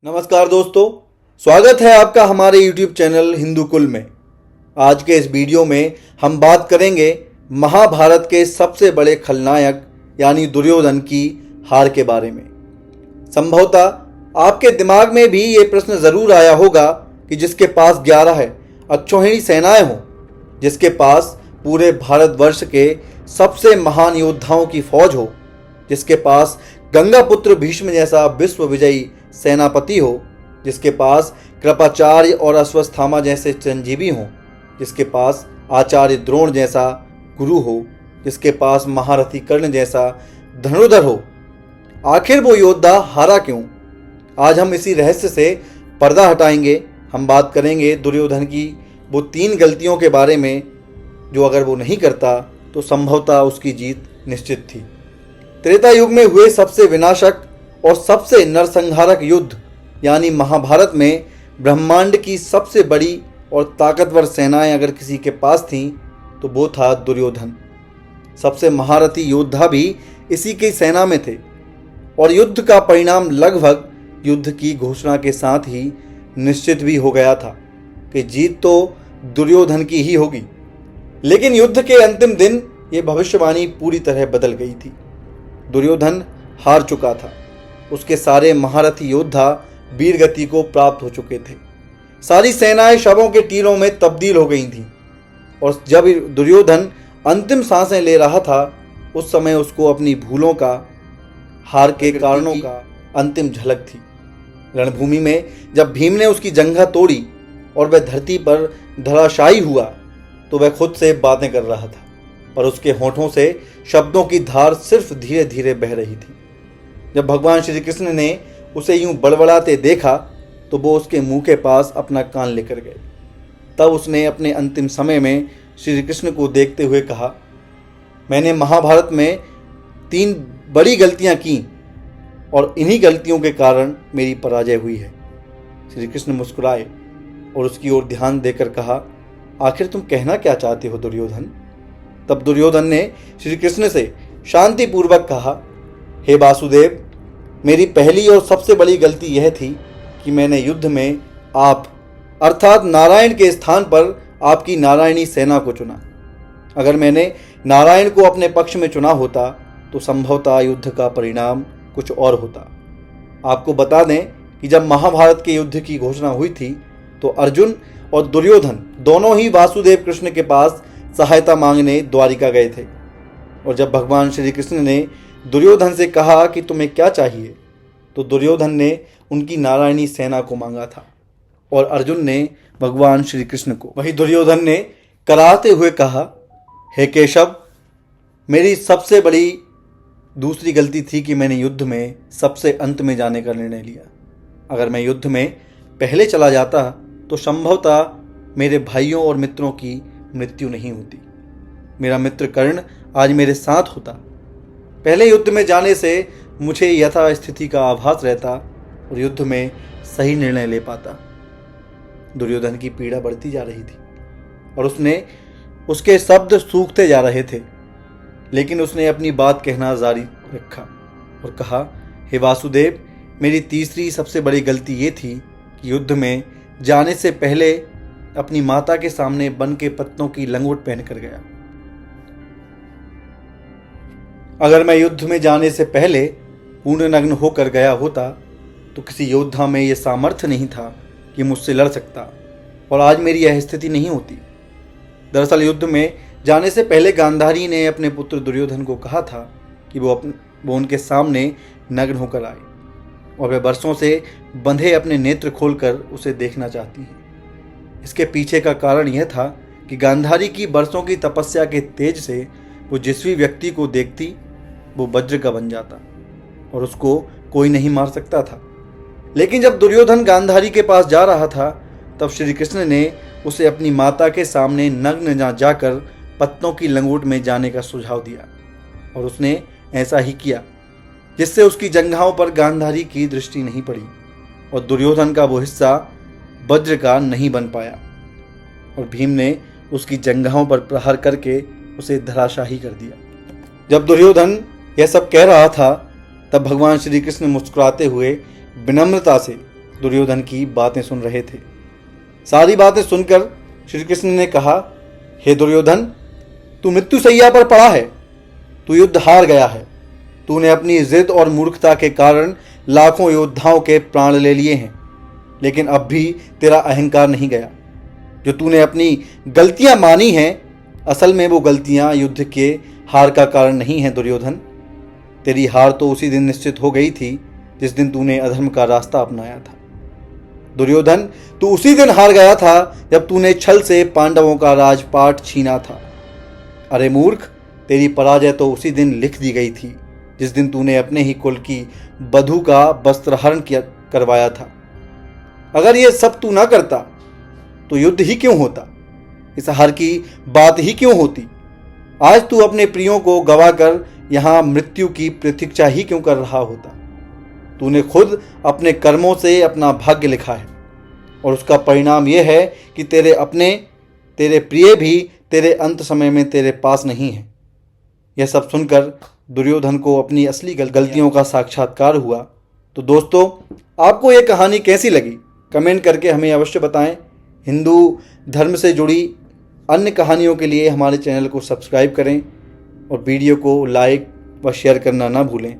नमस्कार दोस्तों, स्वागत है आपका हमारे YouTube चैनल हिंदू कुल में। आज के इस वीडियो में हम बात करेंगे महाभारत के सबसे बड़े खलनायक यानी दुर्योधन की हार के बारे में। संभवतः आपके दिमाग में भी ये प्रश्न ज़रूर आया होगा कि जिसके पास 11 अक्षौहिणी सेनाएं हों, जिसके पास पूरे भारतवर्ष के सबसे महान योद्धाओं की फौज हो, जिसके पास गंगापुत्र भीष्म जैसा विश्व विजयी सेनापति हो, जिसके पास कृपाचार्य और अश्वत्थामा जैसे चिरंजीवी हों, जिसके पास आचार्य द्रोण जैसा गुरु हो, जिसके पास महारथी कर्ण जैसा धनुर्धर हो, आखिर वो योद्धा हारा क्यों? आज हम इसी रहस्य से पर्दा हटाएंगे। हम बात करेंगे दुर्योधन की वो 3 गलतियों के बारे में जो अगर वो नहीं करता तो संभवतः उसकी जीत निश्चित थी। त्रेता युग में हुए सबसे विनाशक और सबसे नरसंहारक युद्ध यानी महाभारत में ब्रह्मांड की सबसे बड़ी और ताकतवर सेनाएं अगर किसी के पास थीं तो वो था दुर्योधन। सबसे महारथी योद्धा भी इसी की सेना में थे और युद्ध का परिणाम लगभग युद्ध की घोषणा के साथ ही निश्चित भी हो गया था कि जीत तो दुर्योधन की ही होगी। लेकिन युद्ध के अंतिम दिन ये भविष्यवाणी पूरी तरह बदल गई थी। दुर्योधन हार चुका था। उसके सारे महारथी योद्धा वीरगति को प्राप्त हो चुके थे। सारी सेनाएं शवों के तीरों में तब्दील हो गई थीं और जब दुर्योधन अंतिम सांसें ले रहा था उस समय उसको अपनी भूलों का, हार के कारणों का अंतिम झलक थी। रणभूमि में जब भीम ने उसकी जंघा तोड़ी और वह धरती पर धराशायी हुआ तो वह खुद से बातें कर रहा था, पर उसके होठों से शब्दों की धार सिर्फ धीरे धीरे बह रही थी। जब भगवान श्री कृष्ण ने उसे यूं बड़बड़ाते देखा तो वो उसके मुंह के पास अपना कान लेकर गए। तब उसने अपने अंतिम समय में श्री कृष्ण को देखते हुए कहा, मैंने महाभारत में 3 बड़ी गलतियां की और इन्हीं गलतियों के कारण मेरी पराजय हुई है। श्री कृष्ण मुस्कुराए और उसकी ओर ध्यान देकर कहा, आखिर तुम कहना क्या चाहते हो दुर्योधन? तब दुर्योधन ने श्री कृष्ण से शांतिपूर्वक कहा, हे वासुदेव, मेरी पहली और सबसे बड़ी गलती यह थी कि मैंने युद्ध में आप अर्थात नारायण के स्थान पर आपकी नारायणी सेना को चुना। अगर मैंने नारायण को अपने पक्ष में चुना होता तो संभवतः युद्ध का परिणाम कुछ और होता। आपको बता दें कि जब महाभारत के युद्ध की घोषणा हुई थी तो अर्जुन और दुर्योधन दोनों ही वासुदेव कृष्ण के पास सहायता मांगने द्वारिका गए थे। और जब भगवान श्री कृष्ण ने दुर्योधन से कहा कि तुम्हें क्या चाहिए तो दुर्योधन ने उनकी नारायणी सेना को मांगा था और अर्जुन ने भगवान श्री कृष्ण को। वही दुर्योधन ने कराहते हुए कहा, हे केशव, मेरी सबसे बड़ी दूसरी गलती थी कि मैंने युद्ध में सबसे अंत में जाने का निर्णय लिया। अगर मैं युद्ध में पहले चला जाता तो संभवतः मेरे भाइयों और मित्रों की मृत्यु नहीं होती। मेरा मित्र कर्ण आज मेरे साथ होता। पहले युद्ध में जाने से मुझे यथास्थिति का आभास रहता और युद्ध में सही निर्णय ले पाता। दुर्योधन की पीड़ा बढ़ती जा रही थी और उसके शब्द सूखते जा रहे थे, लेकिन उसने अपनी बात कहना जारी रखा और कहा, हे वासुदेव, मेरी तीसरी सबसे बड़ी गलती ये थी कि युद्ध में जाने से पहले अपनी माता के सामने वन के पत्तों की लंगोट पहनकर गया। अगर मैं युद्ध में जाने से पहले पूर्ण नग्न होकर गया होता तो किसी योद्धा में यह सामर्थ्य नहीं था कि मुझसे लड़ सकता और आज मेरी यह स्थिति नहीं होती। दरअसल युद्ध में जाने से पहले गांधारी ने अपने पुत्र दुर्योधन को कहा था कि वो उनके सामने नग्न होकर आए और वह वर्षों से बंधे अपने नेत्र खोलकर उसे देखना चाहती है। इसके पीछे का कारण यह था कि गांधारी की वर्षों की तपस्या के तेज से वो जिस भी व्यक्ति को देखती वो वज्र का बन जाता और उसको कोई नहीं मार सकता था। लेकिन जब दुर्योधन गांधारी के पास जा रहा था तब श्री कृष्ण ने उसे अपनी माता के सामने नग्न जाकर पत्तों की लंगोट में जाने का सुझाव दिया और उसने ऐसा ही किया, जिससे उसकी जंघाओं पर गांधारी की दृष्टि नहीं पड़ी और दुर्योधन का वो हिस्सा वज्र का नहीं बन पाया और भीम ने उसकी जंघाओं पर प्रहार करके उसे धराशाही कर दिया। जब दुर्योधन यह सब कह रहा था तब भगवान श्री कृष्ण मुस्कुराते हुए विनम्रता से दुर्योधन की बातें सुन रहे थे। सारी बातें सुनकर श्री कृष्ण ने कहा, हे दुर्योधन, तू मृत्युशैया पर पड़ा है, तू युद्ध हार गया है। तूने अपनी जिद और मूर्खता के कारण लाखों योद्धाओं के प्राण ले लिए हैं, लेकिन अब भी तेरा अहंकार नहीं गया। जो तूने अपनी गलतियां मानी हैं, असल में वो गलतियां युद्ध के हार का कारण नहीं हैं दुर्योधन। तेरी हार तो उसी दिन निश्चित हो गई थी जिस दिन तूने अधर्म का रास्ता अपनाया था। दुर्योधन, तू उसी दिन हार गया था जब तूने छल से पांडवों का राजपाट छीना था। अरे मूर्ख, तेरी पराजय तो उसी दिन लिख दी गई थी जिस दिन तूने अपने ही कुल की बधू का वस्त्रहरण करवाया था। अगर ये सब तू ना करता तो युद्ध ही क्यों होता, इस हार की बात ही क्यों होती। आज तू अपने प्रियों को गवाकर यहाँ मृत्यु की प्रतीक्षा ही क्यों कर रहा होता। तूने खुद अपने कर्मों से अपना भाग्य लिखा है और उसका परिणाम यह है कि तेरे प्रिय भी तेरे अंत समय में तेरे पास नहीं है। यह सब सुनकर दुर्योधन को अपनी असली गलतियों का साक्षात्कार हुआ। तो दोस्तों, आपको यह कहानी कैसी लगी कमेंट करके हमें अवश्य बताएं। हिंदू धर्म से जुड़ी अन्य कहानियों के लिए हमारे चैनल को सब्सक्राइब करें और वीडियो को लाइक व शेयर करना ना भूलें।